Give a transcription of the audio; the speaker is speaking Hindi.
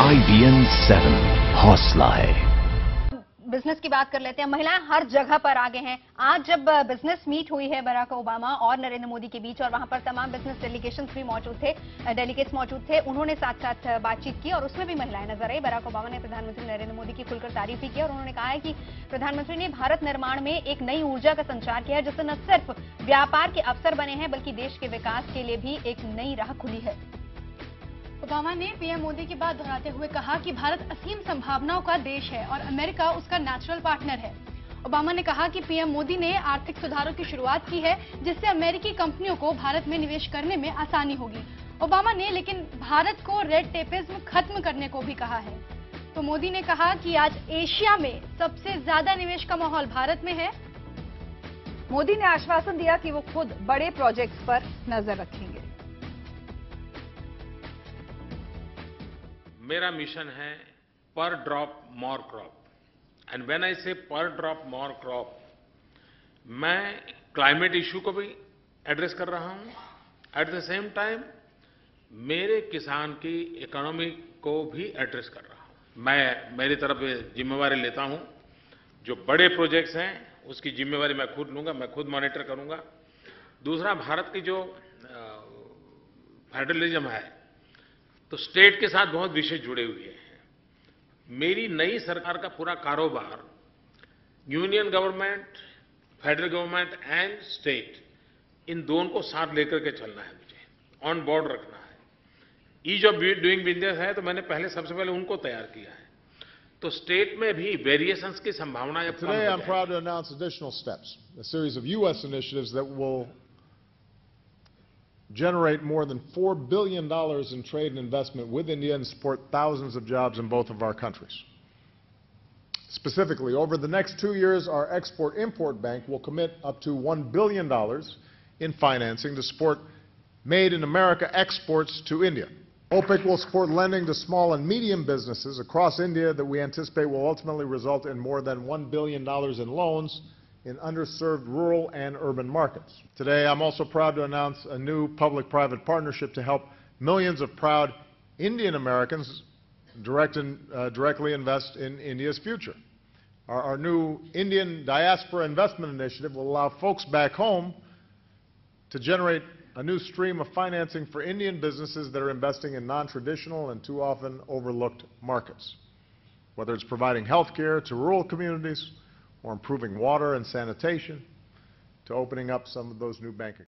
IBN 7 हौसला है। बिजनेस की बात कर लेते हैं। महिलाएं हर जगह पर आगे हैं। आज जब बिजनेस मीट हुई है बराक ओबामा और नरेंद्र मोदी के बीच, और वहां पर तमाम बिजनेस डेलीगेशंस भी मौजूद थे, डेलीगेट्स मौजूद थे, उन्होंने साथ साथ बातचीत की और उसमें भी महिलाएं नजर आई। बराक ओबामा ने प्रधानमंत्री नरेंद्र मोदी की खुलकर तारीफ भी की और उन्होंने कहा है कि प्रधानमंत्री ने भारत निर्माण में एक नई ऊर्जा का संचार किया है, जिससे न सिर्फ व्यापार के अवसर बने हैं बल्कि देश के विकास के लिए भी एक नई राह खुली है। ओबामा ने पीएम मोदी की बात दोहराते हुए कहा कि भारत असीम संभावनाओं का देश है और अमेरिका उसका नेचुरल पार्टनर है। ओबामा ने कहा कि पीएम मोदी ने आर्थिक सुधारों की शुरुआत की है, जिससे अमेरिकी कंपनियों को भारत में निवेश करने में आसानी होगी। ओबामा ने लेकिन भारत को रेड टेपिज्म खत्म करने को भी कहा है। तो मोदी ने कहा कि आज एशिया में सबसे ज्यादा निवेश का माहौल भारत में है। मोदी ने आश्वासन दिया कि वो खुद बड़े प्रोजेक्ट्स पर नजर रखेंगे। मेरा मिशन है पर drop more crop, and when I से पर ड्रॉप मोर क्रॉप, मैं क्लाइमेट इशू को भी एड्रेस कर रहा हूं, एट द सेम टाइम मेरे किसान की इकोनॉमी को भी एड्रेस कर रहा हूं। मैं मेरी तरफ जिम्मेवारी लेता हूं। जो बड़े प्रोजेक्ट्स हैं उसकी जिम्मेवारी मैं खुद लूंगा, मैं खुद मॉनिटर करूंगा। दूसरा, भारत की जो फेडरलिज्म है तो स्टेट के साथ बहुत विशेष जुड़े हुए हैं। मेरी नई सरकार का पूरा कारोबार union government, federal government and state, इन दोनों को साथ लेकर के चलना है, मुझे ऑन बोर्ड रखना है। ईज ऑफ डूइंग बिजनेस है तो मैंने सबसे पहले उनको तैयार किया है। तो स्टेट में भी वेरिएशंस की संभावना अब कम हो जाएगी। Today I'm proud to announce additional steps, a series of U.S. initiatives that will generate more than $4 billion in trade and investment with India and support thousands of jobs in both of our countries. Specifically, over the next 2 years, our Export-Import Bank will commit up to $1 billion in financing to support Made in America exports to India. OPIC will support lending to small and medium businesses across India that we anticipate will ultimately result in more than $1 billion in loans in underserved rural and urban markets. Today, I'm also proud to announce a new public-private partnership to help millions of proud Indian Americans directly invest in India's future. Our new Indian Diaspora Investment Initiative will allow folks back home to generate a new stream of financing for Indian businesses that are investing in non-traditional and too often overlooked markets, whether it's providing health care to rural communities or improving water and sanitation, to opening up some of those new bank accounts.